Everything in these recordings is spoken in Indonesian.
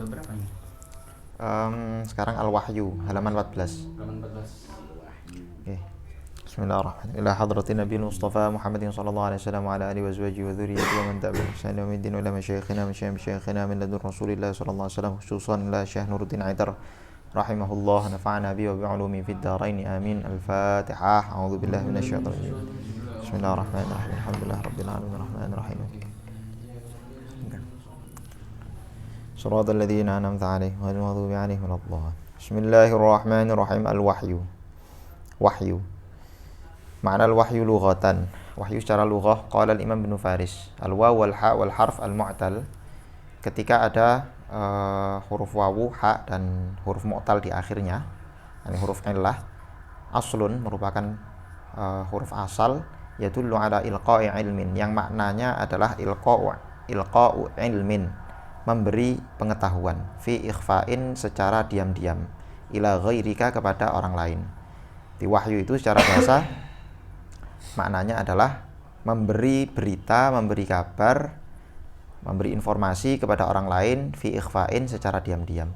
bab berapa ini? Sekarang Al-Wahyu halaman 14. Halaman 14. Wahyu. Oke. Bismillahirrahmanirrahim. Ila hadratin Nabi Mustafa Muhammadin sallallahu alaihi wasallam wa ala alihi wa azwajihi wa dhurriyyatihi wa man tabi'ahum bi ihsan ila yaumil din wa ila masyayikhina min ladun Rasulillah sallallahu alaihi wasallam khususan ila Syekh Nuruddin Aitar rahimahullah nafa'ana bi wa bi ulumi fid dharain amin. Al-Fatihah. A'udzu billahi minasyaitonir rajim. Bismillahirrahmanirrahim. Alhamdulillahirabbil alamin arrahmanir rahim. Shiratal ladzina an'amta 'alaihim ghairil maghdubi 'alaihim waladdallin. Bismillahirrahmanirrahim. Al-Wahyu. Wahyu. Makna al-wahyu lughatan. Wahyu secara lughah qala al-Imam Ibnu Faris, al-waw wal ha wal harf al-mu'tal. Ketika ada huruf wawu, ha dan huruf mu'tal di akhirnya, ini huruf illah, aslun merupakan huruf asal, yadullu ala ilqa'i ilmin, yang maknanya adalah ilqa'u ilmin, memberi pengetahuan, fi ikhfa'in secara diam-diam, ila ghairika kepada orang lain. Di wahyu itu secara bahasa maknanya adalah memberi berita, memberi kabar, memberi informasi kepada orang lain, fi ikhfa'in secara diam-diam.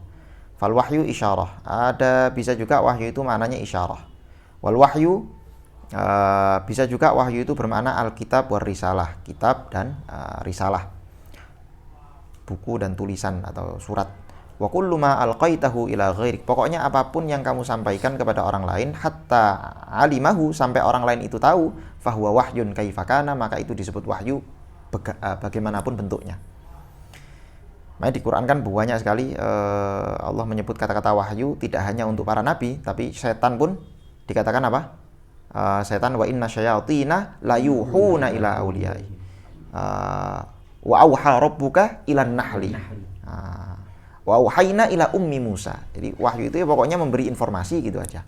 Fal wahyu isyarah. Ada bisa juga wahyu itu maknanya isyarah. Wal wahyu bisa juga wahyu itu bermakna alkitab war risalah, kitab dan risalah, buku dan tulisan atau surat. Wa kullu ma alqaitahu ila ghairik. Pokoknya apapun yang kamu sampaikan kepada orang lain, hatta alimahu, sampai orang lain itu tahu, fahuwa wahyun kaifakana, maka itu disebut wahyu bagaimanapun bentuknya. Makanya di Quran kan banyak sekali Allah menyebut kata-kata wahyu tidak hanya untuk para nabi, tapi setan pun dikatakan apa? Setan, wa inna syayatina layuhuna ila awliyai. Wa auha rabbuka ilan nahli. Wa auhayna ila ummi Musa. Jadi wahyu itu ya pokoknya memberi informasi gitu aja.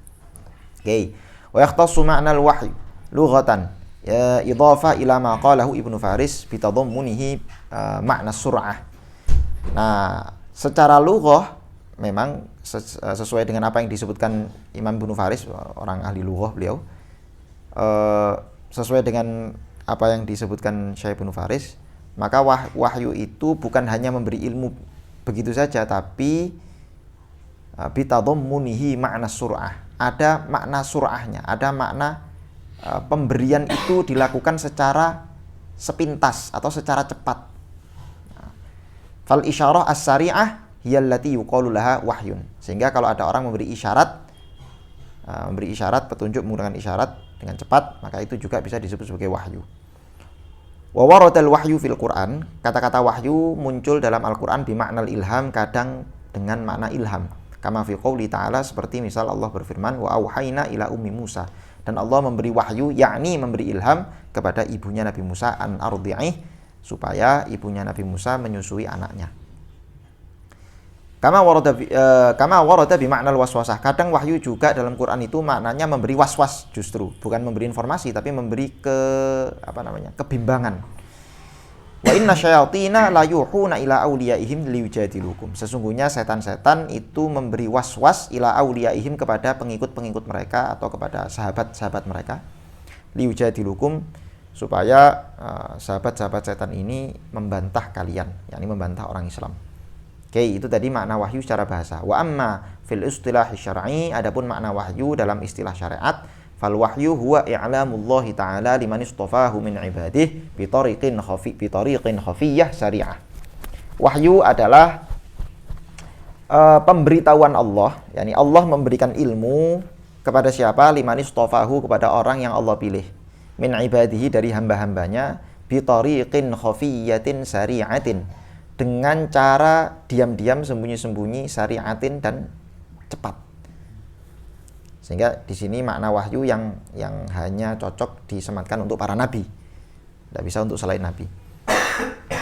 Oke. Wa yakhtassu ma'nal wahyu lughatan ya idhafa ila ma qalahu Ibnu Faris bi tadammunihi makna sur'ah. Nah, secara lughah memang sesuai dengan apa yang disebutkan Imam Ibnu Faris, orang ahli lughah beliau. Sesuai dengan apa yang disebutkan Syekh Ibnu Faris, maka wahyu itu bukan hanya memberi ilmu begitu saja, tapi bitadammunihi makna sur'ah. Ada makna sur'ahnya, ada makna pemberian itu dilakukan secara sepintas atau secara cepat. Fal isyarah as-sari'ah hiyallati yuqalu laha wahyun. Sehingga kalau ada orang memberi isyarat, petunjuk menggunakan isyarat dengan cepat, maka itu juga bisa disebut sebagai wahyu. Wa waradal wahyu fil Quran, kata-kata wahyu muncul dalam Al-Quran bimaknal ilham, kadang dengan makna ilham. Kama fi qouli ta'ala, seperti misal Allah berfirman, wa auhayna ila ummi Musa, dan Allah memberi wahyu, yakni memberi ilham kepada ibunya Nabi Musa, an ardi'ih, supaya ibunya Nabi Musa menyusui anaknya. Kama warada bimaknal waswasah, kadang wahyu juga dalam Quran itu maknanya memberi waswas, justru bukan memberi informasi tapi memberi kebimbangan. Wa inna syayatina la yuhuna ila awliyaihim liyujadilukum. Sesungguhnya setan-setan itu memberi waswas ila awliyaihim, kepada pengikut-pengikut mereka atau kepada sahabat-sahabat mereka, liyujadilukum, supaya sahabat-sahabat setan ini membantah kalian, yakni membantah orang Islam. Oke, itu tadi makna wahyu secara bahasa. Wa amma fil istilah syar'i, adapun makna wahyu dalam istilah syariat, fal wahyu huwa i'lamullahi ta'ala liman istafahu min ibadihi bi tariqin khafiyyah syari'ah. Wahyu adalah pemberitahuan Allah, yakni Allah memberikan ilmu kepada siapa? Liman istafahu, kepada orang yang Allah pilih, min ibadihi, dari hamba-hambanya, bi tariqin khafiyyatin syari'atin, dengan cara diam-diam, sembunyi-sembunyi, syariatin, dan cepat. Sehingga di sini makna wahyu yang hanya cocok disematkan untuk para nabi, tidak bisa untuk selain nabi.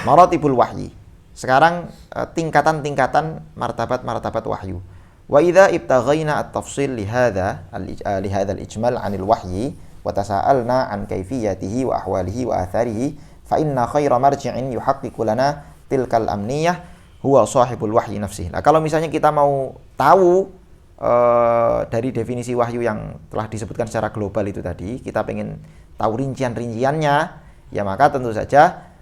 Maratibul wahyi. Sekarang tingkatan-tingkatan martabat-martabat wahyu. Wa idza ibtaghaina at-tafsil li hadza al-ijmal 'anil wahyi wa tasa'alna 'an kayfiyatihi wa ahwalihi wa atharihi, fa inna khaira marji'in yuhaqqiqu lana tilkal amniyah huwa sahibul wahyi nafsih. Nah, kalau misalnya kita mau tahu dari definisi wahyu yang telah disebutkan secara global itu tadi, kita pengen tahu rincian-rinciannya, ya maka tentu saja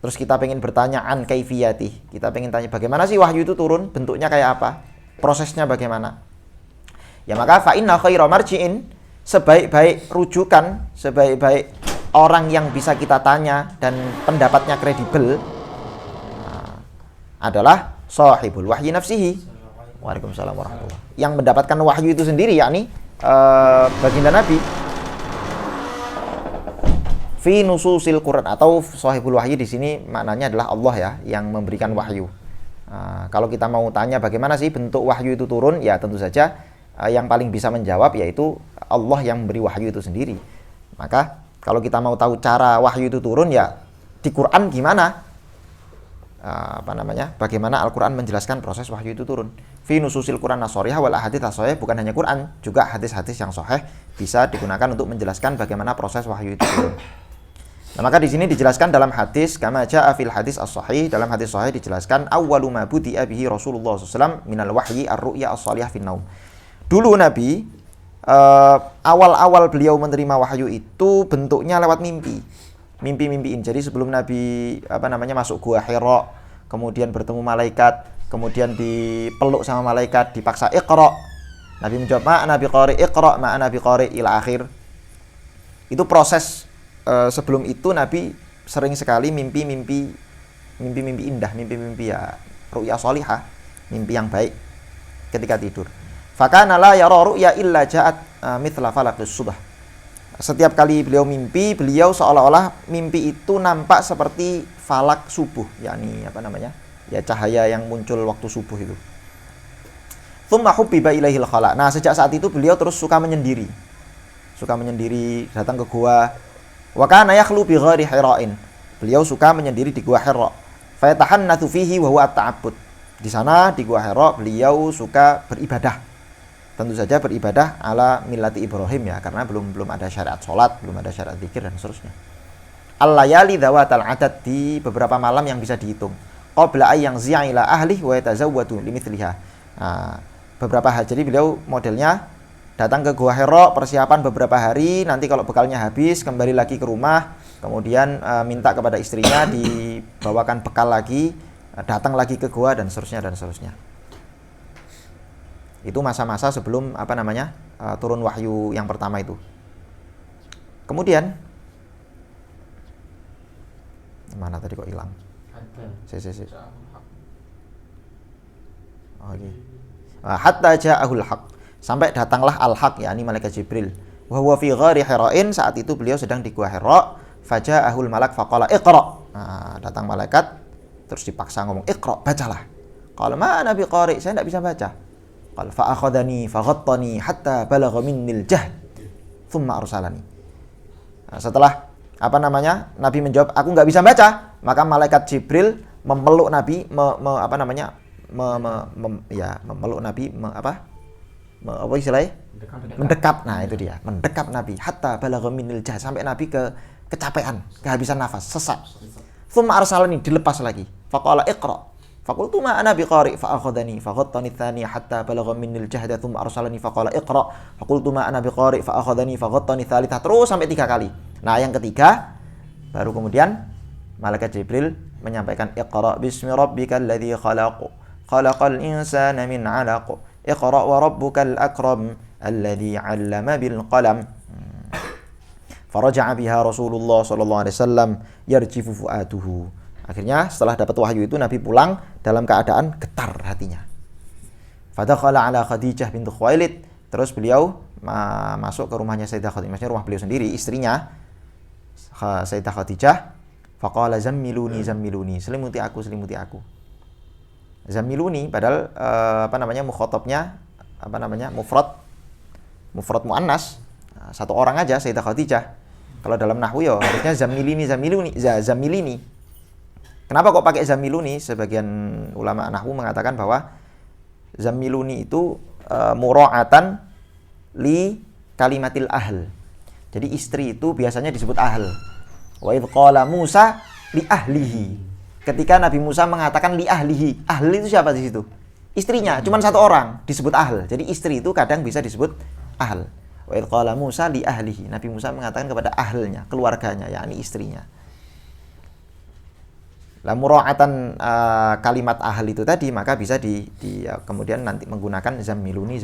terus kita pengen bertanya an kaifiyati, kita pengen tanya bagaimana sih wahyu itu turun, bentuknya kayak apa, prosesnya bagaimana. Ya maka fa inna khaira marji'in, sebaik-baik rujukan, sebaik-baik orang yang bisa kita tanya dan pendapatnya kredibel adalah sahibul wahyi nafsihi. Waalaikumsalam warahmatullahi. Yang mendapatkan wahyu itu sendiri, yakni baginda Nabi. Fi nususil Quran, atau sahibul wahyi di sini maknanya adalah Allah ya, yang memberikan wahyu. Kalau kita mau tanya bagaimana sih bentuk wahyu itu turun, ya tentu saja yang paling bisa menjawab yaitu Allah yang memberi wahyu itu sendiri. Maka kalau kita mau tahu cara wahyu itu turun, ya di Quran gimana? Bagaimana Al-Quran menjelaskan proses wahyu itu turun. Fi nususil Quran as-sharihah wal ahadits as-sahih, bukan hanya Quran, juga hadis-hadis yang sahih bisa digunakan untuk menjelaskan bagaimana proses wahyu itu turun. Nah, maka di sini dijelaskan dalam hadis kama jaa fil hadis as-sahih, dalam hadis sahih dijelaskan awwalu ma budi'a bihi Rasulullah sallallahu alaihi wasallam minal wahyi ar-ru'ya as-shalihah fin naum. Dulu Nabi awal-awal beliau menerima wahyu itu bentuknya lewat mimpi-mimpiin. Jadi sebelum Nabi masuk gua Hira, kemudian bertemu malaikat, kemudian dipeluk sama malaikat, dipaksa iqra. Nabi menjawab ma'ana biqari, iqra ma'ana biqari ila akhir. Itu proses sebelum itu Nabi sering sekali mimpi-mimpi indah, mimpi-mimpi ya ru'ya shalihah, mimpi yang baik ketika tidur. Fakana la yara ru'ya illa ja'at mithla falaqis subah. Setiap kali beliau mimpi, beliau seolah-olah mimpi itu nampak seperti falak subuh, yakni ya cahaya yang muncul waktu subuh itu. Tsumma hubbiba ilaihil khala. Nah, sejak saat itu beliau terus suka menyendiri, datang ke gua. Wa kana yakhlu bi ghairi hira'in. Beliau suka menyendiri di gua Hira. Fa yatahannatsu fihi wa huwa at-ta'abbud. Di sana di gua Hira beliau suka beribadah. Tentu saja beribadah ala millati Ibrahim ya, karena belum ada syariat sholat, belum ada syariat zikir dan seterusnya. Al-layali dzawatal adad, di beberapa malam yang bisa dihitung. Qabla ay yanzi'a ila ahlihi wa yatazawwadu limithliha. Nah, beberapa hari, jadi beliau modelnya datang ke Gua Hira, persiapan beberapa hari, nanti kalau bekalnya habis kembali lagi ke rumah, kemudian minta kepada istrinya dibawakan bekal lagi, datang lagi ke gua dan seterusnya. Itu masa-masa sebelum turun wahyu yang pertama itu. Kemudian mana tadi kok hilang? Oke. Hatta ja'ahul haq, sampai datanglah al-haq, yakni malaikat Jibril. Wa huwa fi ghari Hira'in, saat itu beliau sedang di Gua Hira. Faja'ahul malak faqala iqra. Nah, datang malaikat terus dipaksa ngomong iqra, bacalah. Qala ma ana biqari, saya tidak bisa baca. Qala fa akhadhani faghattani hatta balagha minnil jahd thumma arsalani. Nah, setelah Nabi menjawab aku enggak bisa baca, maka malaikat Jibril memeluk Nabi, memeluk Nabi, mendekap. Nah, itu dia, mendekap Nabi hatta balagha minnil jahd, sampai Nabi kecapean, kehabisan nafas, sesak. Thumma arsalani, dilepas lagi. Faqala iqra. Faqultu ma ana biqari fa akhadhani faghattani tsani hatta balagha minnil jahda thumma arsalani faqala iqra. Faqultu ma ana biqari fa akhadhani faghattani tsalitsah, terus sampai 3 kali. Nah, yang ketiga baru kemudian malaikat Jibril menyampaikan iqra bismi rabbikal ladzi khalaq khalaqal insana min 'alaq iqra wa rabbukal akram alladzi 'allama bil qalam. Faraja'a biha Rasulullah sallallahu alaihi wasallam yarjifu fu'atuhu. Akhirnya setelah dapat wahyu itu Nabi pulang dalam keadaan getar hatinya. Fadakhala ala Khadijah bintu Khuwailid, terus beliau masuk ke rumahnya Sayyidah Khadijah, maksudnya rumah beliau sendiri, istrinya Sayyidah Khadijah. Faqala zammiluni, selimuti aku. Zammiluni padahal mukhatabnya mufrad muannas, satu orang aja Sayyidah Khadijah. Kalau dalam nahwu ya harusnya zammilini. Kenapa kok pakai zammiluni? Sebagian ulama nahwu mengatakan bahwa zammiluni itu mura'atan li kalimatil ahl. Jadi istri itu biasanya disebut ahl. Wa idh qala Musa li ahlihi. Ketika Nabi Musa mengatakan li ahlihi, ahl itu siapa di situ? Istrinya, cuma satu orang disebut ahl. Jadi istri itu kadang bisa disebut ahl. Wa idh qala Musa li ahlihi. Nabi Musa mengatakan kepada ahlnya, keluarganya, yakni istrinya. La mura'atan kalimat ahli itu tadi, maka bisa kemudian nanti menggunakan zammiluni.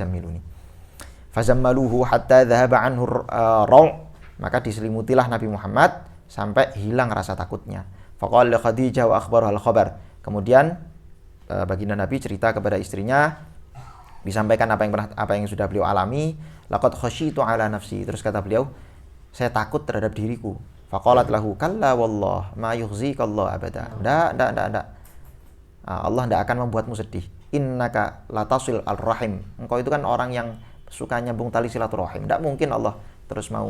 Fazammaluhu hatta dhahaba anhu raw', maka diselimutilah Nabi Muhammad sampai hilang rasa takutnya. Faqala li Khadijah wa akhbaraha al-khabar. Kemudian baginda Nabi cerita kepada istrinya, disampaikan apa yang sudah beliau alami. Laqad khasyitu ala nafsi. Terus kata beliau, saya takut terhadap diriku. Faqalat lahu kalla wallah ma yukhzikallahu abada. Ndak. Allah ndak akan membuatmu sedih. Innaka latasil al-rahim. Engkau itu kan orang yang suka nyambung tali silaturahim. Ndak mungkin Allah terus mau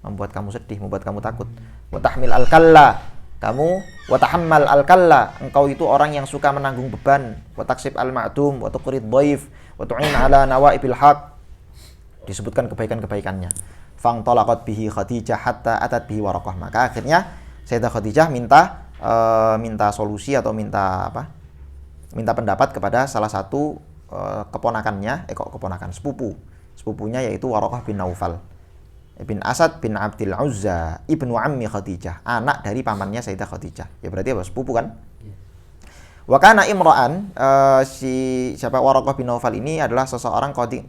membuat kamu sedih, membuat kamu takut. Wa tahmil al-kalla. Kamu wa tahammal al-kalla. Engkau itu orang yang suka menanggung beban. Wa taksib al-ma'dum wa tuqrid dhaif wa tu'in ala nawaibil haq. Disebutkan kebaikan-kebaikannya. Fangtalaqat bihi Khadijah hatta atat bihi Waraqah. Maka akhirnya Sayyidah Khadijah minta solusi atau minta pendapat kepada salah satu sepupunya yaitu Waraqah bin Naufal bin Asad bin Abdil Uzza ibnu ammi Khadijah, anak dari pamannya Sayyidah Khadijah. Ya berarti apa? Sepupu kan? Wa kana imra'an, siapa Waraqah bin Naufal ini adalah seseorang qad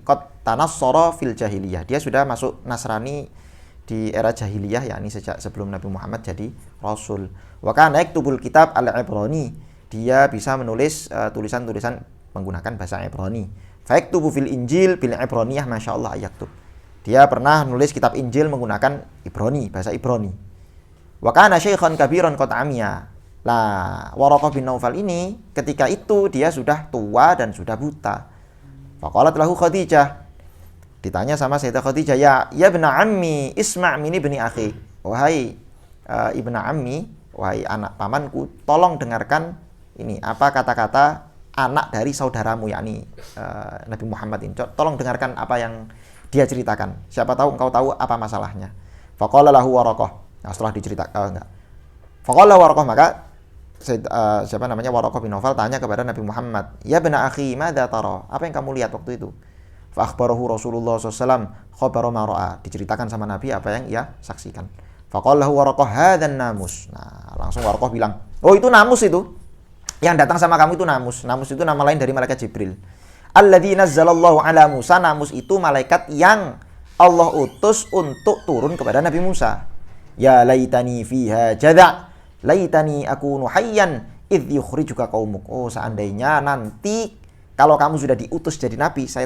tanassara fil jahiliyah. Dia sudah masuk Nasrani di era jahiliyah, yakni sejak sebelum Nabi Muhammad jadi rasul. Wa kana yaktubul kitab al-Ibrani. Dia bisa menulis tulisan-tulisan menggunakan bahasa Ibrani. Fa yaktubu fil Injil bil Ibraniyah, masyaallah yaktub. Dia pernah menulis kitab Injil menggunakan Ibrani, bahasa Ibrani. Wa kana syaikhan kabiran qad amiya. Lah, Waraqah bin Naufal ini ketika itu dia sudah tua dan sudah buta. Faqalat lahu Khadijah. Ditanya sama Sayyidah Khadijah, ya ibna ammi, isma' min ibni akhi. Wahai ibna ammi, wahai anak pamanku, tolong dengarkan ini apa kata-kata anak dari saudaramu, yakni Nabi Muhammad ini. Tolong dengarkan apa yang dia ceritakan. Siapa tahu engkau tahu apa masalahnya. Faqala lahu Waraqah. Nah, setelah diceritakan Faqala Waraqah, maka Waraqah bin Naufal tanya kepada Nabi Muhammad, ya bena akhi, madza tara? Apa yang kamu lihat waktu itu? Fa akhbarahu Rasulullah SAW khabara ma ra'a. Diceritakan sama Nabi apa yang ia saksikan. Faqala lahu Waraqah, hadzan namus. Nah, langsung Waraqah bilang, oh itu namus itu. Yang datang sama kamu itu namus. Namus itu nama lain dari malaikat Jibril. Alladzi nazzalallahu ala Musa. Namus itu malaikat yang Allah utus untuk turun kepada Nabi Musa. Ya laitani fiha jadha. Laitani akunu hayyan idh yukhrijuka qaumuk. Oh, seandainya nanti kalau kamu sudah diutus jadi nabi, saya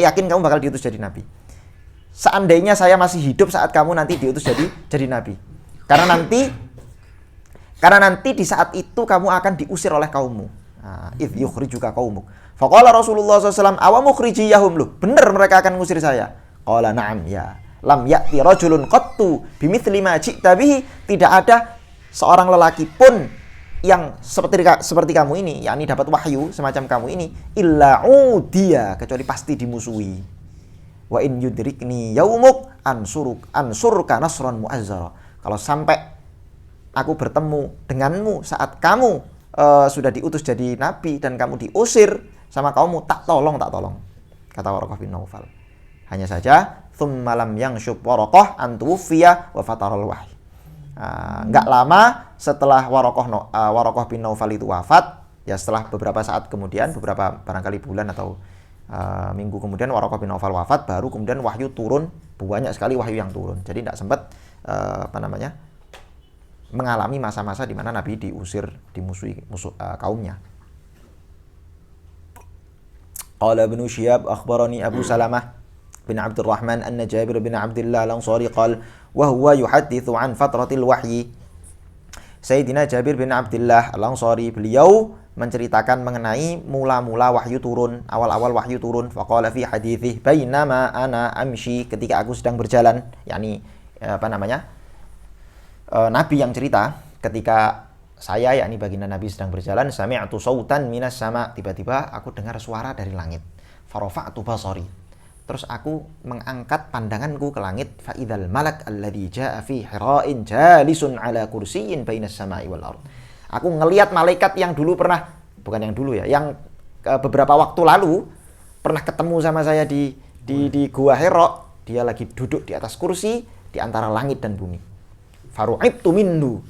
yakin kamu bakal diutus jadi nabi. Seandainya saya masih hidup saat kamu nanti diutus jadi nabi. Karena nanti di saat itu kamu akan diusir oleh kaummu. Idh yukhrijuka qaumuk. Faqala Rasulullah SAW, awa mukhrijiyahum, loh, benar mereka akan mengusir saya. Qala na'am, ya. Lam ya'ti rajulun qattu bimithli ma ji'ta bihi. Tidak ada seorang lelaki pun yang seperti kamu ini, yakni dapat wahyu semacam kamu ini, illa udiya, kecuali pasti dimusuhi. Wa in yudrikni yaumuk ansurka nasran mu'azzara. Kalau sampai aku bertemu denganmu saat kamu sudah diutus jadi nabi dan kamu diusir sama kaummu, tak tolong. Kata Waraqah bin Naufal. Hanya saja thumma lam yangshub Waraqah an tuwfiya wa fataral wahyi. Nggak lama setelah Waraqah bin Naufal itu wafat, ya setelah beberapa saat kemudian, beberapa barangkali bulan atau minggu kemudian Waraqah bin Naufal wafat, baru kemudian wahyu turun, banyak sekali wahyu yang turun. Jadi tidak sempat mengalami masa-masa di mana Nabi dimusuhi kaumnya. Qala Ibnu Syihab akhbarani Abu Salamah bin Abdurrahman anna Jabir bin Abdullah al-Ansari qala wa huwa yuhadditsu an fatratil wahyi. Sayyidina Jabir bin Abdullah al-Ansari, beliau menceritakan mengenai mula-mula wahyu turun, awal-awal wahyu turun. Faqala fi haditsih bainama ana amshi, ketika aku sedang berjalan, yakni Nabi yang cerita, ketika saya, yakni baginda Nabi sedang berjalan, sami'tu sautan minas sama, tiba-tiba aku dengar suara dari langit. Farafa'tu basari, terus aku mengangkat pandanganku ke langit. Fa'idhal malak alladhi ja'a fi hira'in jalisun ala kursiyyin bainas sama'i wal ard. Aku ngelihat malaikat yang yang beberapa waktu lalu pernah ketemu sama saya di Gua Hira. Dia lagi duduk di atas kursi di antara langit dan bumi. Faru'ibtu minhu,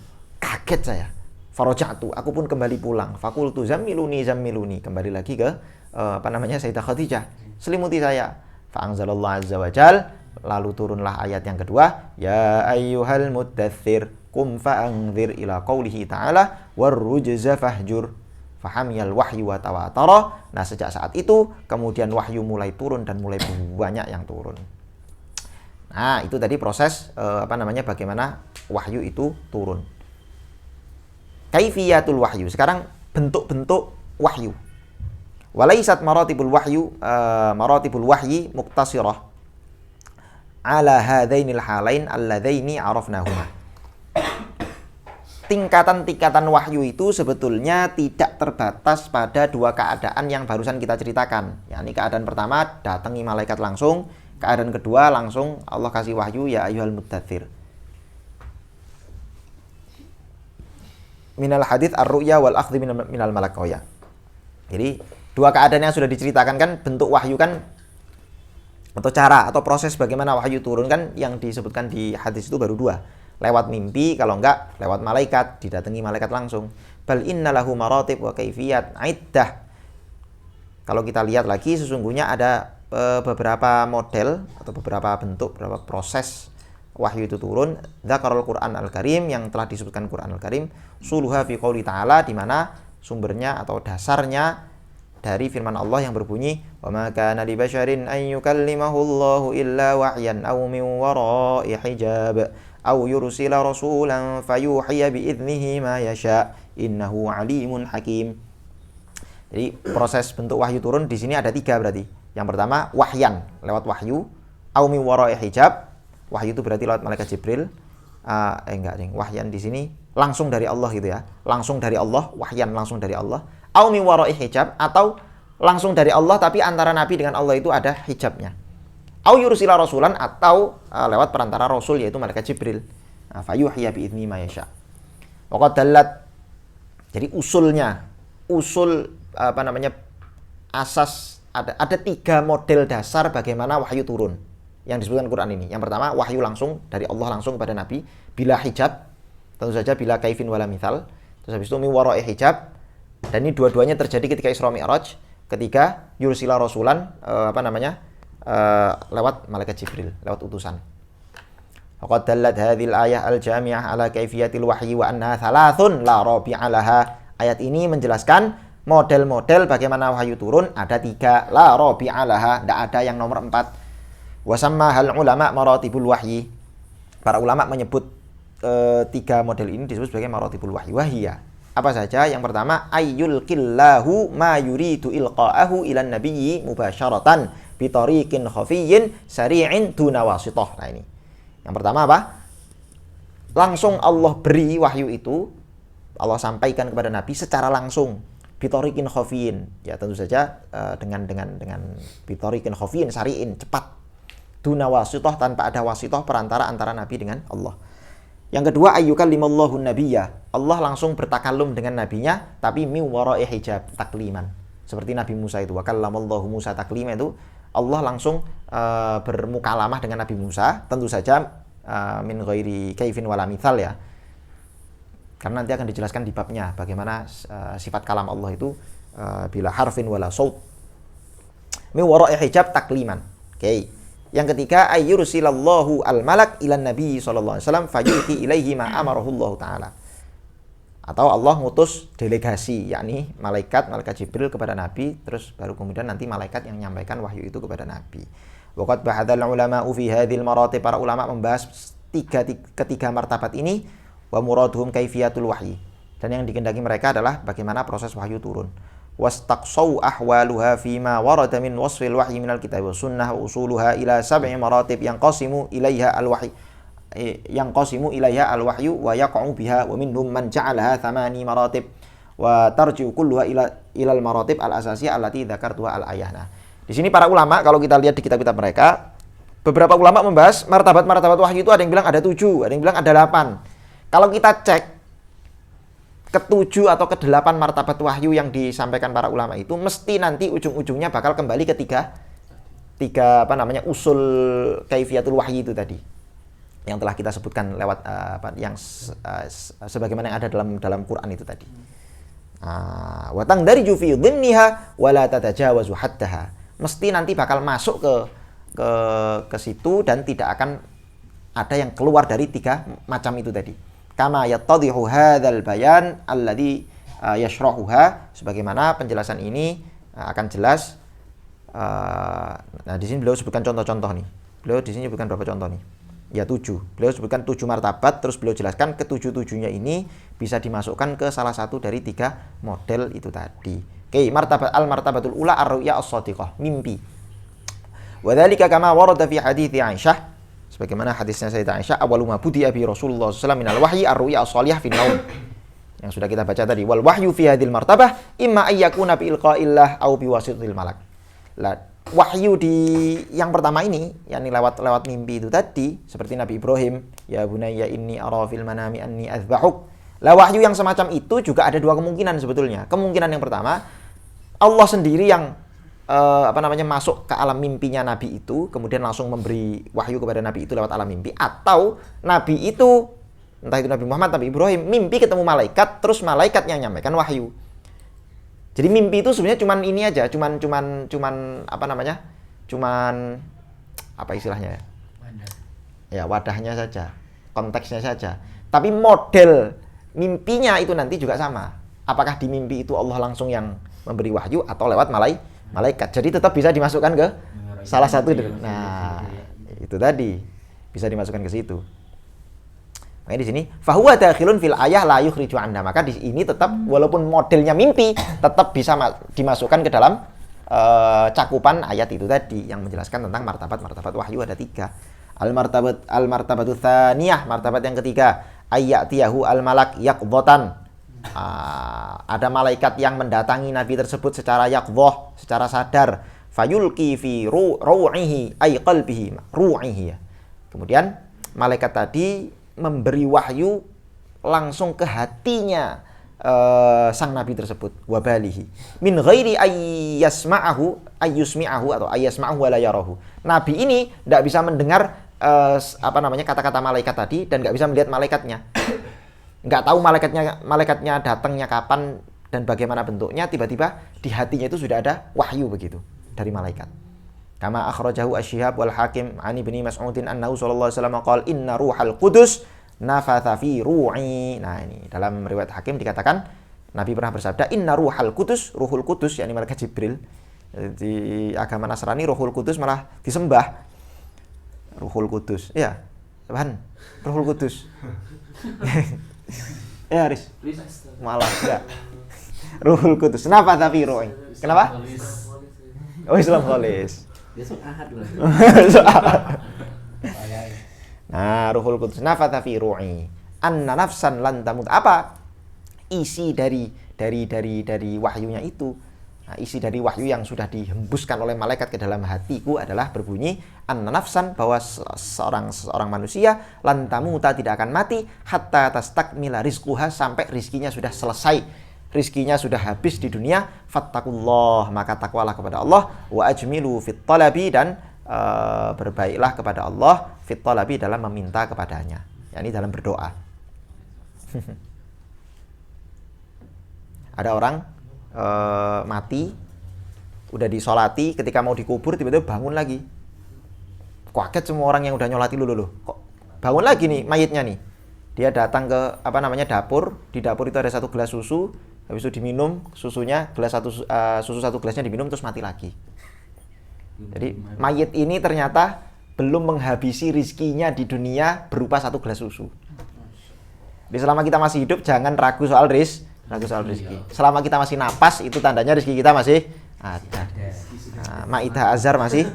kaget saya. Faraja'tu, aku pun kembali pulang. Fakultu zammiluni, kembali lagi ke Sayyidah Khadijah, selimuti saya. Fa'anzalallahu azza wa jal, lalu turunlah ayat yang kedua, ya ayyuhal muddaththir qum fa'anzir ila qaulihi ta'ala warrujza fahjur fahamiyal wahyu wa tawatara. Nah, sejak saat itu kemudian wahyu mulai turun dan mulai banyak yang turun. Nah, itu tadi proses bagaimana wahyu itu turun. Kaifiyatul wahyu. Sekarang bentuk-bentuk wahyu. Walaisat maratibul wahyi muktasirah ala hadainil halain alladzaini arafnahuma. Tingkatan-tingkatan wahyu itu sebetulnya tidak terbatas pada dua keadaan yang barusan kita ceritakan. Yakni keadaan pertama datangi malaikat langsung, keadaan kedua langsung Allah kasih wahyu ya ayyuhal muddaththir. Minal hadits ar-ru'ya wal akhdhi minal malak. Oh ya. Jadi dua keadaan yang sudah diceritakan kan, bentuk wahyu kan, atau cara atau proses bagaimana wahyu turun kan yang disebutkan di hadis itu baru dua. Lewat mimpi, kalau enggak lewat malaikat, didatangi malaikat langsung. Bal innalahu maratib wa kaifiyat iddah. Kalau kita lihat lagi sesungguhnya ada beberapa model atau beberapa bentuk, beberapa proses wahyu itu turun. Dzakarul Qur'an Al-Karim, yang telah disebutkan Qur'an Al-Karim, suluha fi qouli ta'ala, di mana sumbernya atau dasarnya dari firman Allah yang berbunyi, wa ma kana li basyarin an yukallimahullahu illa wahyan aw min wara'i hijab aw yursila rasulan fayuhiya bi idnihi ma yasha innahu alimun hakim. Jadi proses bentuk wahyu turun di sini ada tiga berarti. Yang pertama wahyan, lewat wahyu, aw min wara'i hijab. Wahyu itu berarti lewat malaikat Jibril. Wahyan di sini langsung dari Allah gitu ya. Langsung dari Allah, wahyan langsung dari Allah. Au min wara'i hijab, atau langsung dari Allah tapi antara Nabi dengan Allah itu ada hijabnya. Au yursila rasulan, atau lewat perantara rasul yaitu malaikat Jibril. Fayuhiya bi idzni ma yasha. Waqad dallat. Jadi usul asas ada tiga model dasar bagaimana wahyu turun yang disebutkan Quran ini. Yang pertama wahyu langsung dari Allah langsung kepada Nabi bila hijab, tentu saja bila kaifin wala mithal. Terus habis itu min wara'i hijab, dan ini dua-duanya terjadi ketika Isra Mi'raj. Ketiga yursila rasulan lewat malaikat Jibril, lewat utusan. Faqad dallat hadhil ayah al-jami'ah ala kaifiyatil wahyi wa annaha thalathun la rabi'a laha. Ayat ini menjelaskan model-model bagaimana wahyu turun ada tiga, la rabi'a laha, tidak ada yang nomor 4. Wasamma hal ulama maratibul wahyi. Para ulama menyebut tiga model ini disebut sebagai maratibul wahyi. Wahiyah, apa saja? Yang pertama ayyul qillahu ma yuridu ilqa'ahu ilan nabiyyi mubasyaratan bi tariqin khafiyyin sari'in duna wasithah. Nah ini. Yang pertama apa? Langsung Allah beri wahyu itu, Allah sampaikan kepada Nabi secara langsung. Bi tariqin khafiyyin. Ya tentu saja dengan bi tariqin khafiyyin sari'in, cepat. Duna wasithah, tanpa ada wasithah perantara antara Nabi dengan Allah. Yang kedua ayyukallimallahu nabiyya. Allah langsung bertakallum dengan nabinya tapi min wara'i hijab, takliman. Seperti Nabi Musa itu, wa kallamallahu Musa taklima, itu Allah langsung bermukalamah dengan Nabi Musa, tentu saja min ghairi kaifin wala mithal ya. Karena nanti akan dijelaskan di babnya bagaimana sifat kalam Allah itu bila harfin wala saut. Min wara'i hijab takliman. Oke. Yang ketiga ayyursilallahu al-malak ilan nabi sallallahu alaihi wasallam fayuti ilaihi ma amarahullahu taala. Atau Allah ngutus delegasi, yakni malaikat Jibril kepada Nabi, terus baru kemudian nanti malaikat yang menyampaikan wahyu itu kepada Nabi. Waqad bahadzal ulama'u fi hadhil maratib. Para ulama membahas ketiga martabat ini, wa muraduhum kaifiyatul wahyi. Dan yang dikehendaki mereka adalah bagaimana proses wahyu turun. Wastaqsaw ahwaluha fima warada min wasfil wahyi minal kitab wa sunnah wa usuluha ila sab'i maratib yang qasimu ilaiha al-wahyu wa yaqa'u biha wa minhum man ja'alaha thamani maratib wa tarji'u kulluha ila al-maratib al-asasiyah allati dzakartuha al-ayah. Nah, di sini para ulama kalau kita lihat di kitab-kitab mereka, beberapa ulama membahas martabat-martabat wahyu itu ada yang bilang ada 7, ada yang bilang ada 8. Kalau kita cek ke-7 atau ke-8 martabat wahyu yang disampaikan para ulama itu mesti nanti ujung-ujungnya bakal kembali ke tiga usul kaifiyatul wahyi itu tadi. yang telah kita sebutkan lewat sebagaimana yang ada dalam Quran itu tadi. Wa tangdariju fi dhimniha wa la tatajawazu haddaha. Mesti nanti bakal masuk ke situ dan tidak akan ada yang keluar dari 3 macam itu tadi. Kama yattadhihu hadzal bayan alladhi yashrahuha, sebagaimana penjelasan ini akan jelas. Nah, di sini beliau sebutkan contoh-contoh nih. Beliau di sini sebutkan berapa contoh nih? Ya 7. Beliau sebutkan 7 martabat, terus beliau jelaskan ke-7-7-nya ini bisa dimasukkan ke salah satu dari 3 model itu tadi. Oke, martabatul ula ar-ru'ya as-shadiqah, mimpi. Wa dzalika kama warada fi hadits Aisyah, sebagaimana hadisnya Sayyidah Aisyah, awwalu ma budi'a bi Rasulullah sallallahu alaihi wasallam minal wahyi ar-ru'ya as-shalihah fi naum. Yang sudah kita baca tadi, wal wahyu fi hadhil martabah imma ayyakuna bi ilqa'illah aw bi wasitil malak. Lah, wahyu di yang pertama ini, yakni lewat mimpi itu tadi, seperti Nabi Ibrahim, ya bunayya inni ara fil manami anni azbahuk. Lah, wahyu yang semacam itu juga ada 2 kemungkinan sebetulnya. Kemungkinan yang pertama, Allah sendiri yang masuk ke alam mimpinya Nabi itu, kemudian langsung memberi wahyu kepada Nabi itu lewat alam mimpi, atau Nabi itu, entah itu Nabi Muhammad, Nabi Ibrahim, mimpi ketemu malaikat, terus malaikat yang nyampaikan wahyu. Jadi mimpi itu sebenarnya cuman ini aja, cuman apa istilahnya ya? Ya, wadahnya saja, konteksnya saja. Tapi model mimpinya itu nanti juga sama. Apakah di mimpi itu Allah langsung yang memberi wahyu atau lewat malaikat. Jadi tetap bisa dimasukkan ke salah satu. Nah, itu tadi bisa dimasukkan ke situ. Makanya di sini fahuwa dakhilun fil ayah la yukhriju anha. Maka di ini tetap walaupun modelnya mimpi tetap bisa dimasukkan ke dalam cakupan ayat itu tadi yang menjelaskan tentang martabat wahyu ada 3. Al-martabatu tsaniyah, martabat yang ketiga, ayyatiyahu al-malak yaqdhatan. Ada malaikat yang mendatangi Nabi tersebut secara yaqdhah, secara sadar, fayulqi fi ru'ihi ay qalbihi, ru'ihi ya. Kemudian malaikat tadi memberi wahyu langsung ke hatinya sang Nabi tersebut, wabalihi min ghairi ayyasma'ahu atau ayyasma'ahu wa la yarahu. Nabi ini tidak bisa mendengar kata-kata malaikat tadi dan nggak bisa melihat malaikatnya, nggak tahu malaikatnya datangnya kapan dan bagaimana bentuknya. Tiba-tiba di hatinya itu sudah ada wahyu begitu dari malaikat. Kama akhrajahu asy-Syihab wal Hakim an Ibnu Mas'udin annahu sallallahu alaihi wasallam qala inna ruhal qudus nafatha fi ru'i. Nah, ini dalam riwayat Hakim dikatakan Nabi pernah bersabda inna ruhul qudus yakni malaikat Jibril. Di agama Nasrani ruhul qudus malah disembah. Ruhul Qudus. Ya. Apaan? Ruhul Qudus. Ya, Aris. Malah enggak. Ruhul Qudus. Kenapa tapi ru'i? Kenapa? Oh, Islam kholis. Besok Ahad lah. Nah, Ruhul Qudus nafatha fi ru'i anna nafsan lan tamut. Apa isi dari wahyunya itu? Nah, isi dari wahyu yang sudah dihembuskan oleh malaikat ke dalam hatiku adalah berbunyi anna nafsan, bahwa seorang manusia lan tamuta tidak akan mati hatta tastakmila rizquha, sampai rizkinya sudah selesai, rizkinya sudah habis di dunia. Fattaqullah, maka takwalah kepada Allah, wa ajmilu fit talabi, dan berbaiklah kepada Allah fit talabi, dalam meminta kepadanya, yakni dalam berdoa. Ada orang mati, udah disolati, ketika mau dikubur tiba-tiba bangun lagi. Kaget semua orang yang udah nyolati loh. Kok bangun lagi nih mayitnya nih. Dia datang ke dapur. Di dapur itu ada 1 gelas susu. Habis itu diminum susunya, susu 1 gelasnya diminum terus mati lagi. Jadi mayit ini ternyata belum menghabisi rizkinya di dunia berupa 1 gelas susu. Jadi selama kita masih hidup jangan ragu soal rezeki. Selama kita masih napas itu tandanya rezeki kita masih ada. Nah, Maidah Azhar masih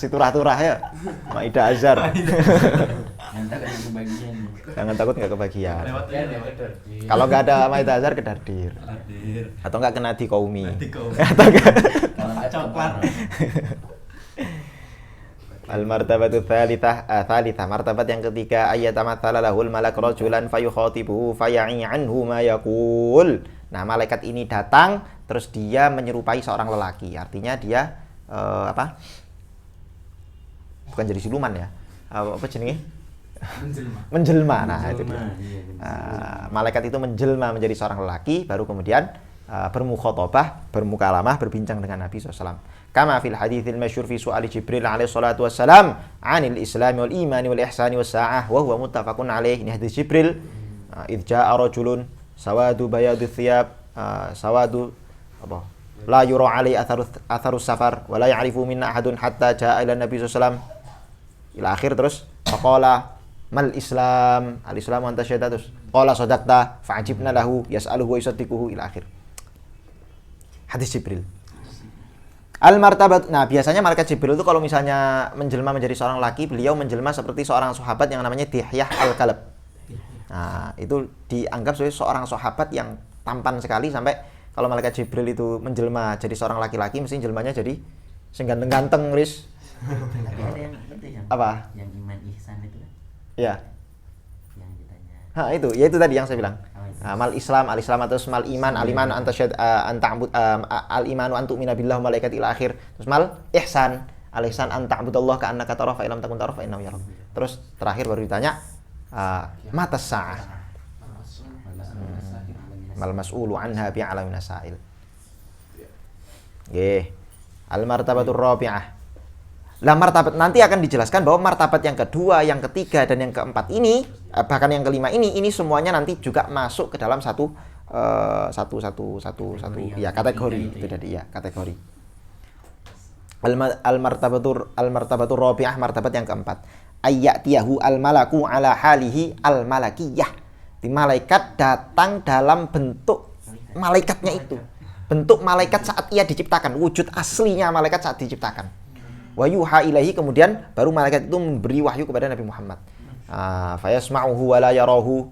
turah-turah ya. Maidah Azhar. Jangan takut nggak kebagian. Kalau nggak ada Maidah Azhar kedardir. Atau nggak kena di kaumi. Atau nggak coklat. Al-martabatu tsalitsah, martabat yang ketiga, ayatamathala lahul malak rajulan fayukhatibuhu faya'i anhu ma yaqul. Nah, malaikat ini datang terus dia menyerupai seorang lelaki. Artinya dia bukan jadi siluman ya. apa jenenge? Menjelma. Menjelma. Nah, itu dia. Iya, Malaikat itu menjelma menjadi seorang lelaki, baru kemudian bermukhatabah, bermukalamah, berbincang dengan Nabi SAW. Kama fil haditsil masyhur fi su'ali Jibril alaihi salatu wassalam 'anil Islam wal iman wal ihsan was sa'ah wa huwa muttafaqun alaih. Ini hadis Jibril. Idz ja'a rajulun sawadu bayadu thiyab sawadu apa? La yura alai atharus safar wa la ya'rifu minna ahadun hatta ja'a ila Nabi SAW. Ila akhir terus faqala mal Islam al-Islamu anta syahada terus qala sadaqta fa'ajibna lahu yas'aluhu wa yusaddiquhu ila akhir. Hadis Jibril. Al-martabat. Nah, biasanya malaikat Jibril itu kalau misalnya menjelma menjadi seorang laki, beliau menjelma seperti seorang sahabat yang namanya Dihyah Al-Kalb. Nah, itu dianggap sebagai seorang sahabat yang tampan sekali, sampai kalau malaikat Jibril itu menjelma jadi seorang laki-laki, mesti jelmanya jadi sing ganteng-ganteng, Riz. Tapi ada yang itu yang Apa? Yang iman ihsan itu kan? Iya. Yang ditanya. Itu, ya itu tadi yang saya bilang. Oh, itu. Mal Islam, al Islam atau mal iman, al iman al imanu an tu'mina billahi wa malaikati ila akhir. Terus mal ihsan, al ihsan an ta'budallaha ka'annaka tarahu fa illam takun tarahu fa innahu yarak. Terus terakhir baru ditanya mata sa'ah. Mal mas'ulu anha bi'ala min sa'il. Nggih. Al martabatur rabi'ah. Lah martabat nanti akan dijelaskan bahwa martabat yang kedua, yang ketiga dan yang keempat ini, bahkan yang kelima ini semuanya nanti juga masuk ke dalam satu ya kategori itu tadi ya, kategori. Al martabatur rabi'ah, martabat yang keempat. Ayyatiyahu al malaku ala halihi al malakiyah. Di malaikat datang dalam bentuk malaikatnya itu. Bentuk malaikat saat ia diciptakan, wujud aslinya malaikat saat diciptakan. Wa yuha ilaihi, kemudian baru malaikat itu memberi wahyu kepada Nabi Muhammad. Fayasma'uhu wa la yarahu.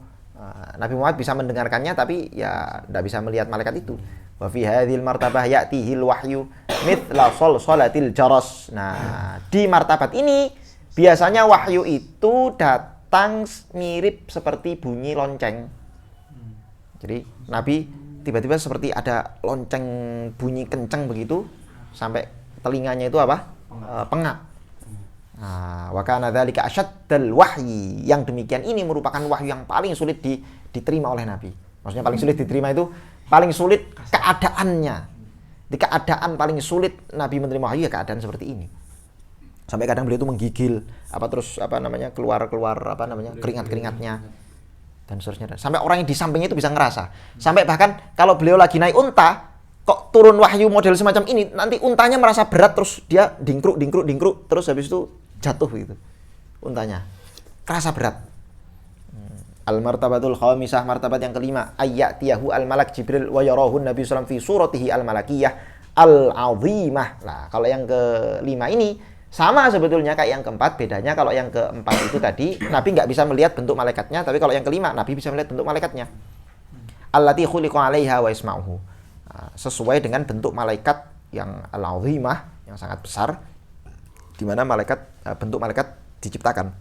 Nabi Muhammad bisa mendengarkannya tapi ya tidak bisa melihat malaikat itu. Wa fi hadhil martabah ya'tihil wahyu mithla salsalatil jaras. Nah, di martabat ini biasanya wahyu itu datang mirip seperti bunyi lonceng. Jadi Nabi tiba-tiba seperti ada lonceng bunyi kencang begitu sampai telinganya itu apa? Pengap. Wa kana dzalika asyaddal wahyi. Yang demikian ini merupakan wahyu yang paling sulit diterima oleh Nabi. Maksudnya paling sulit diterima itu paling sulit keadaannya. Di keadaan paling sulit Nabi menerima wahyu ya keadaan seperti ini. Sampai kadang beliau itu menggigil, keluar keringat-keringatnya dan seterusnya. Sampai orang yang di sampingnya itu bisa ngerasa. Sampai bahkan kalau beliau lagi naik unta, kok turun wahyu model semacam ini, nanti untanya merasa berat, terus dia dingkruk, terus habis itu jatuh gitu untanya, kerasa berat. Al-martabatul khamisah, martabat yang kelima, ayyatiyahu al-malak Jibril wa yarahu Nabi sallallahu alaihi wasallam fi suratihi al-malakiyah al-azimah. Nah, kalau yang kelima ini sama sebetulnya kayak yang keempat, bedanya kalau yang keempat itu tadi Nabi nggak bisa melihat bentuk malaikatnya, tapi kalau yang kelima Nabi bisa melihat bentuk malaikatnya. Allati khuliqa 'alaiha wa isma'uhu. Sesuai dengan bentuk malaikat yang al-azimah, yang sangat besar, di mana bentuk malaikat diciptakan.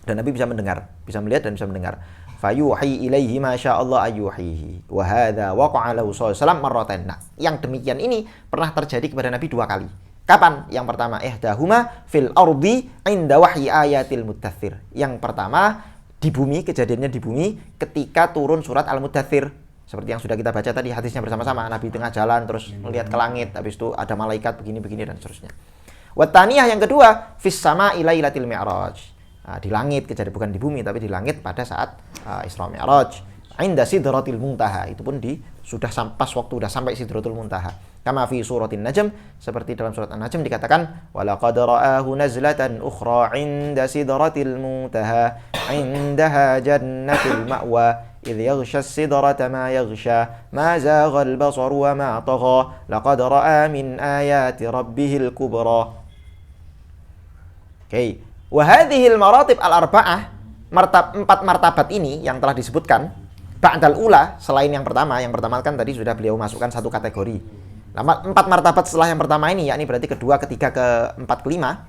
Dan Nabi bisa mendengar, bisa melihat dan bisa mendengar. Fayuhi ilaihi ma sya'allah ayyuhihi. Wa hadza waqa'a lahu sallallahu marratan. Nah, yang demikian ini pernah terjadi kepada Nabi 2 kali. Kapan? Yang pertama, ihdahuma fil ardi 'inda wahyi ayatil muddatsir. Yang pertama di bumi, kejadiannya di bumi ketika turun surat Al-Muddatsir. Seperti yang sudah kita baca tadi hadisnya bersama-sama, Nabi tengah jalan terus melihat ke langit, habis itu ada malaikat begini-begini dan seterusnya. Wa tsaniyah, yang kedua, fis sama'i lailatul mi'raj. Di langit, kejadian bukan di bumi tapi di langit pada saat Isra Mi'raj. 'Inda sidratil muntaha, itu pun sudah pas waktu sudah sampai sidratul muntaha. Kama fi suratin najm, seperti dalam surat An-Najm dikatakan walaqad ra'ahu nazlatan ukhra 'inda sidratil muntaha 'indaha jannatul ma'wa idh yaghsha as-sidrata ma yaghsha ma zagha al-basaru wa ma tagha laqad ra'a min ayati rabbihil kubra. Oke, wa hadhil maratib al-arba'ah, 4 martabat ini yang telah disebutkan ba'dal ula, selain yang pertama kan tadi sudah beliau masukkan satu kategori. Nah, 4 martabat setelah yang pertama ini, yakni berarti kedua, ketiga, keempat, kelima,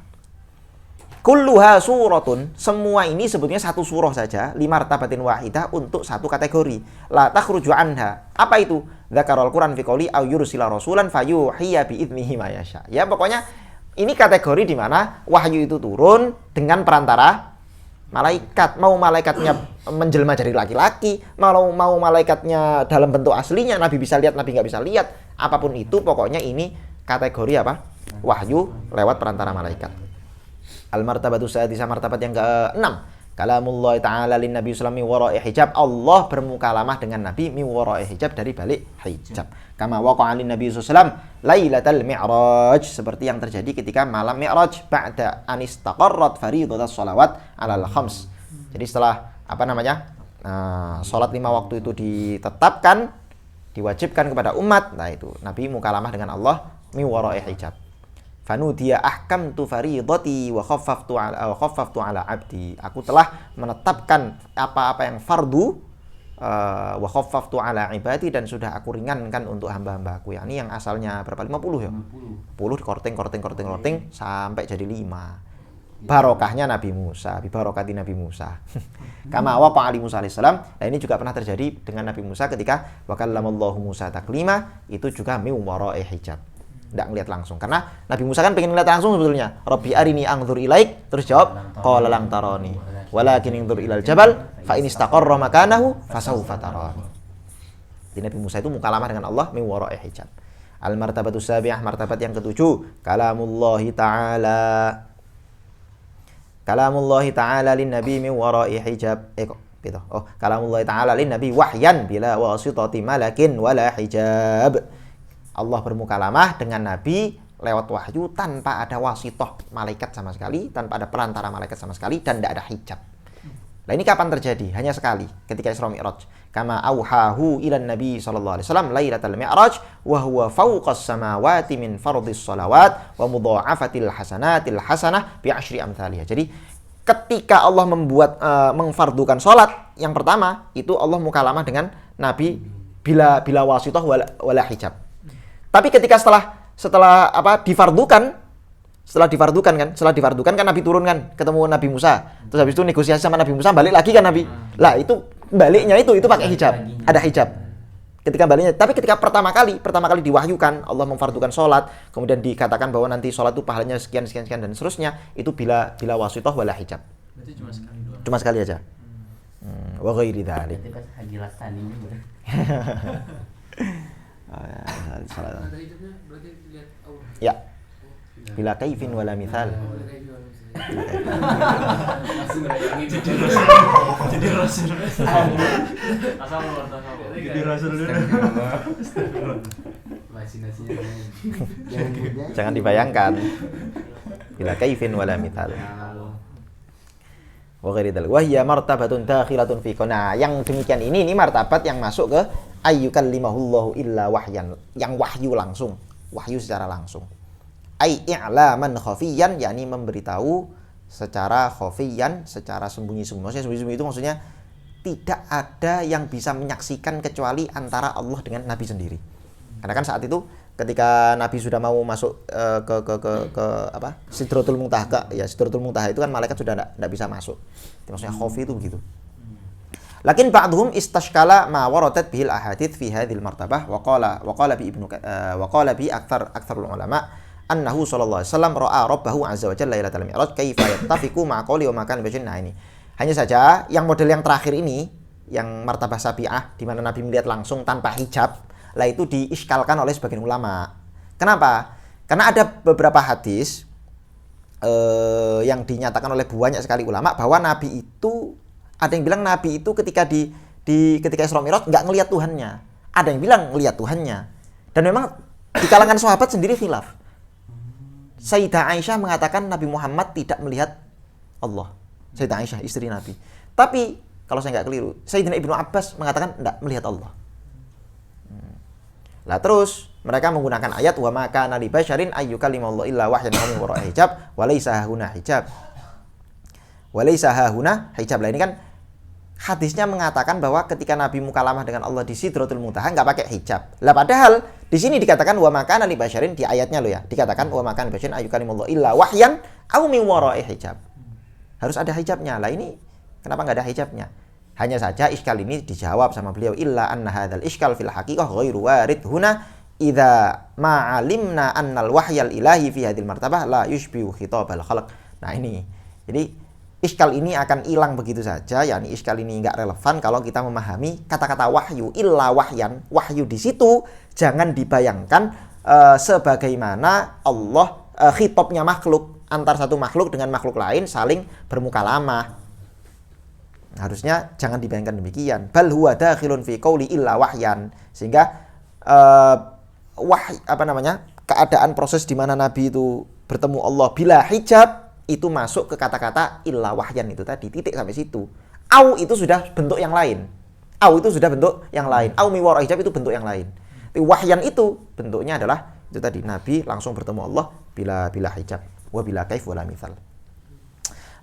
kulluha suratun, semua ini sebetulnya satu surah saja, 5 martabatin wahidah untuk satu kategori. La takhruju anha. Apa itu? Dzakarul Quran fi qouli aw yursila rasulan fayuhiya bi idnihi ma yasha. Ya, pokoknya Ini kategori di mana wahyu itu turun dengan perantara malaikat. Mau malaikatnya menjelma jadi laki-laki, mau malaikatnya dalam bentuk aslinya, Nabi bisa lihat, Nabi nggak bisa lihat. Apapun itu, pokoknya ini kategori apa? Wahyu lewat perantara malaikat. Al-martabatu sadisah, martabat yang ke-6. Kalamullah ta'ala lin Nabi sallallahu alaihi wasallam hijab. Allah bermukalamah dengan Nabi mi wara'i hijab, dari balik hijab. Kama waqa'a lin Nabi sallallahu alaihi wasallam lailatal mi'raj, seperti yang terjadi ketika malam mi'raj ba'da anistaqarrat fariidatus shalawat 'alal khams. Jadi setelah salat 5 waktu itu ditetapkan, diwajibkan kepada umat, nah itu Nabi mukalamah dengan Allah mi wara'i hijab. Fanudiya ahkamtu faridati wa khaffaftu ala abdi. Aku telah menetapkan apa-apa yang fardu, wa khaffaftu ala ibadi, dan sudah aku ringankan untuk hamba-hambaku. Yakni yang asalnya berapa? 50 ya? 50 korting sampai jadi 5. Barokahnya Nabi Musa, bibarokati Nabi Musa. Kama waqa ali Musa alaihissalam. Nah, ini juga pernah terjadi dengan Nabi Musa ketika wa kallamallahu Musa taklima, itu juga min wara'i hijab. Tidak ngelihat langsung, karena Nabi Musa kan pengen ngelihat langsung sebetulnya. Rabbi arini anzur ilaik, terus jawab qala lang tarani walakin anzur ilal jabal fa in istaqarra makanahu fasawfa tarani. Jadi Nabi Musa itu mukalamah dengan Allah min wara'i hijab. Al martabatu sabi'ah, martabat yang ke-7, kalamullahi ta'ala lin nabi min wara'i hijab. Kalamullahi ta'ala lin nabi wahyan bila wasitati malakin wala hijab. Allah bermukalamah dengan Nabi lewat wahyu tanpa ada wasitoh malaikat sama sekali, tanpa ada perantara malaikat sama sekali, dan tidak ada hijab. Nah, ini kapan terjadi? Hanya sekali, ketika Isra Mi'raj. Kama auhahu ilan Nabi sallallahu alaihi wasallam lailatal mi'raj wa huwa fawqas samawati min fardhis shalawat wa mudha'afatil hasanatil hasanah bi 10 amsalihah. Jadi ketika Allah mengfardukan salat yang pertama, itu Allah mukalamah dengan Nabi bila wasitoh wala hijab. Tapi ketika setelah difardukan kan Nabi turun kan, ketemu Nabi Musa. Terus habis itu negosiasi sama Nabi Musa, balik lagi kan Nabi. Lah itu baliknya itu pakai hijab. Ada hijab. Ketika baliknya, tapi ketika pertama kali diwahyukan, Allah memfardukan sholat, kemudian dikatakan bahwa nanti sholat itu pahalanya sekian dan seterusnya, itu bila wasitoh wala hijab. Berarti cuma sekali doang. Cuma sekali aja. Wa ghairi dzalik. Itu kan Haji Lastani juga. Ada hijabnya berarti dilihat Allah. Ya. Bila kaifin wala mithal. Langsung bayangin jadi rasul. Asal jadi rasul dulu. Imajinasinya Jangan dibayangkan. Bila kaifin wala mithal. Wa ghairi dzalik. Wa hiya martabatun dakhilatun fi qana. Yang demikian ini martabat yang masuk ke ayyukallimahullahu illa wahyan, yang wahyu langsung, wahyu secara langsung. Ai i'laman khafiyan, yakni memberitahu secara khafiyan, secara sembunyi-sembunyi. Maksudnya sembunyi-sembunyi itu maksudnya tidak ada yang bisa menyaksikan kecuali antara Allah dengan Nabi sendiri. Karena kan saat itu ketika Nabi sudah mau masuk ke Sidratul Muntaha, Sidratul Muntaha itu kan malaikat sudah tidak bisa masuk. Itu maksudnya khafi itu begitu. Lakin ba'dhum istashkala ma waradat bihil ahadits fi hadhil martabah wa qala bi aktsarul ulama annahu sallallahu alaihi wasallam ra'a rabbahu azza wa jalla lailatal mi'raj kaifa yattafiqu ma qawli wa ma kana bashar. Nah, ini hanya saja yang model yang terakhir ini, yang martabah sabi'ah di mana Nabi melihat langsung tanpa hijab, lah itu diiskalkan oleh sebagian ulama. Kenapa? Karena ada beberapa hadis yang dinyatakan oleh banyak sekali ulama bahwa Nabi itu, ada yang bilang Nabi itu ketika ketika Isra Mi'raj nggak ngelihat Tuhannya. Ada yang bilang ngelihat Tuhannya. Dan memang di kalangan sahabat sendiri khilaf. Sayyidah Aisyah mengatakan Nabi Muhammad tidak melihat Allah. Sayyidah Aisyah, istri Nabi. Tapi kalau saya nggak keliru, Sayyidina Ibnu Abbas mengatakan tidak melihat Allah. Lah terus mereka menggunakan ayat wa ma kana li basyarin ayyukallimallahu illa wahyan min wara'i hijab wa laysa hahuna hijab. Walaysa hahuna hijab. Lah ini kan hadisnya mengatakan bahwa ketika Nabi mukalamah dengan Allah di Sidratul Muntaha enggak pakai hijab. Lah padahal di sini dikatakan wa makana li basyarin, di ayatnya lo ya, dikatakan wa makana li basyarin ayyukallimullahu illa wahyan aw min wara'i hijab. Harus ada hijabnya. Lah ini kenapa enggak ada hijabnya? Hanya saja iskal ini dijawab sama beliau, illa anna hadzal iskal fil haqiqah ghairu warid huna idza ma alimna annal wahyal ilahi fi hadhil martabah la yushbihu khitabal khalq. Nah ini. Jadi iskal ini akan hilang begitu saja, yakni iskal ini enggak relevan kalau kita memahami kata-kata wahyu illa wahyan. Wahyu di situ jangan dibayangkan sebagaimana Allah khitabnya makhluk, antar satu makhluk dengan makhluk lain saling bermukalamah. Harusnya jangan dibayangkan demikian. Bal huwa dakhilun fi qauli illa wahyan. Sehingga keadaan proses di mana Nabi itu bertemu Allah bila hijab itu masuk ke kata-kata illa wahyan itu tadi, titik sampai situ. Au itu sudah bentuk yang lain. Au itu sudah bentuk yang lain. Au mi wara hijab itu bentuk yang lain. Tapi wahyan itu bentuknya adalah itu tadi, Nabi langsung bertemu Allah bila hijab wa bila kaif wala mithal.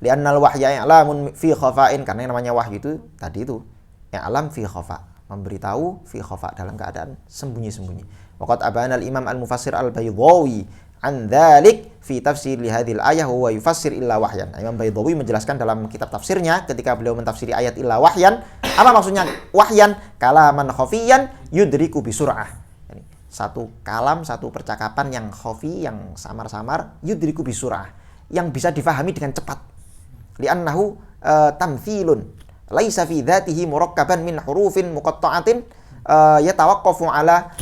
Li'annal wahya i'lamun fi khafa'in, karena yang namanya wahyu itu tadi itu i'lam fi khafa', memberitahu fi khafa' dalam keadaan sembunyi-sembunyi. Waqad abana al-Imam al-Mufassir al-Baydhawi an dzalik fi tafsir li hadhil ayah wa yufassir illa wahyan. Imam Baydhawi menjelaskan dalam kitab tafsirnya ketika beliau mentafsiri ayat illa wahyan, apa maksudnya wahyan? Kalaman khafiyan yudriku bi sur'ah. Yani satu kalam, satu percakapan yang khafi, yang samar-samar, yudriku bi sur'ah, yang bisa difahami dengan cepat. Li'annahu tamthilun laisa fi dzatihi murakkaban min hurufin muqatta'atin yatawaqqafu ala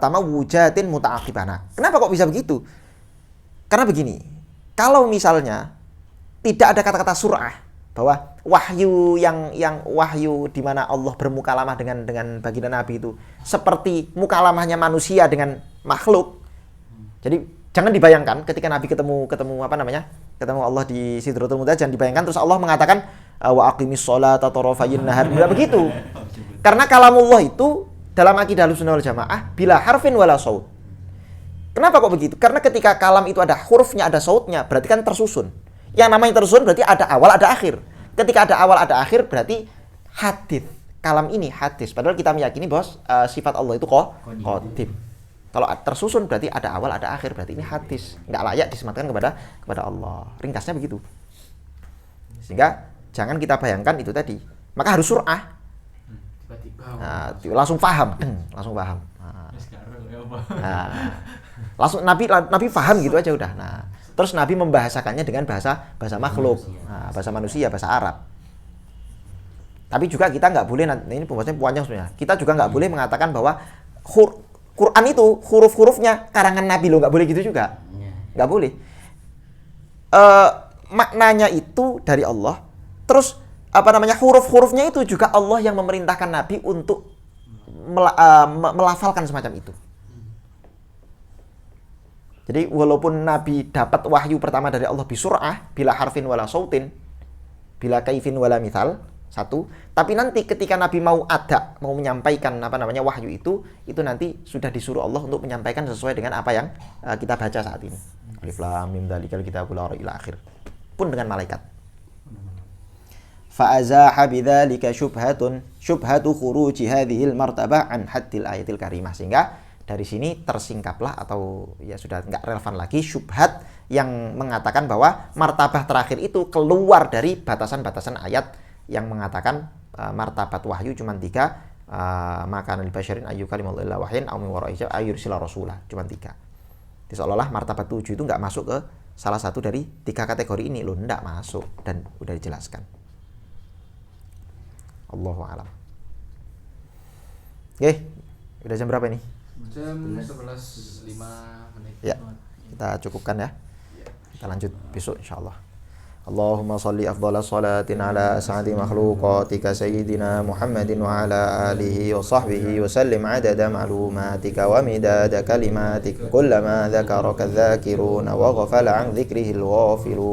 tamawujatin muta'aqibana. Kenapa kok bisa begitu? Karena begini, kalau misalnya tidak ada kata-kata sur'ah, bahwa wahyu yang wahyu di mana Allah bermukalamah dengan baginda Nabi itu seperti mukalamahnya manusia dengan makhluk. Jadi jangan dibayangkan ketika Nabi ketemu Allah di Sidratul Muntaha, jangan dibayangkan terus Allah mengatakan wa aqimis sholata tarafayin nahar. Tidak begitu. Karena kalamullah itu dalam akidah Ahlussunnah wal Jamaah bila harfin wala saut. Kenapa kok begitu? Karena ketika kalam itu ada hurufnya, ada sautnya, berarti kan tersusun. Yang namanya tersusun berarti ada awal, ada akhir. Ketika ada awal, ada akhir berarti hadits. Kalam ini hadits. Padahal kita meyakini bahwa sifat Allah itu qadim. Kalau tersusun berarti ada awal, ada akhir, berarti ini hadis. Nggak layak disematkan kepada Allah. Ringkasnya begitu. Sehingga jangan kita bayangkan itu tadi. Maka harus sur'ah. Nah, langsung paham. Langsung Nabi paham gitu aja udah. Nah, terus Nabi membahasakannya dengan bahasa makhluk, bahasa manusia, bahasa Arab. Tapi juga kita nggak boleh, ini pembahasannya panjang sebenarnya. Kita juga nggak boleh mengatakan bahwa Quran itu huruf-hurufnya karangan Nabi loh, nggak boleh gitu juga, nggak boleh. Maknanya itu dari Allah, terus huruf-hurufnya itu juga Allah yang memerintahkan Nabi untuk melafalkan semacam itu. Jadi walaupun Nabi dapat wahyu pertama dari Allah bisur'ah, bila harfin wala sautin, bila kaifin wala mithal, satu. Tapi nanti ketika Nabi mau menyampaikan wahyu itu nanti sudah disuruh Allah untuk menyampaikan sesuai dengan apa yang kita baca saat ini. Alif lam mim dzalikal kitabul la raiba ila akhir. Pun dengan malaikat. Fa azaha bidzalika syubhatu khuruji hadhil martabah an haddil ayatil karimah. Sehingga dari sini tersingkaplah atau ya sudah enggak relevan lagi syubhat yang mengatakan bahwa martabah terakhir itu keluar dari batasan-batasan ayat yang mengatakan martabat wahyu cuma 3, maka nabi basyarin ayu kalimullah illa wahyin aw min wara'i hijab ayyursila rasulah, cuma 3. Jadi seolah-olah martabat 7 itu enggak masuk ke salah satu dari 3 kategori ini loh, enggak masuk dan udah dijelaskan. Allahu a'lam. Oke, udah jam berapa ini? Jam 11.05. Ya, kita cukupkan ya. Kita lanjut besok insyaallah. Allahumma salli afdhalas salatin ala as'adi makhluqatika sayyidina Muhammadin wa ala alihi wa sahbihi wa sallim adada ma'lumatika wa midada kalimatika kullama dzakaraka dzakiruna wa ghafala an dzikrihi al-ghafilun.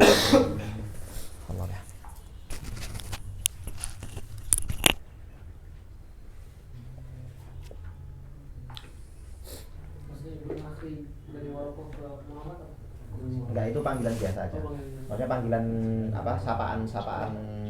Enggak, itu panggilan biasa aja. Maksudnya panggilan sapaan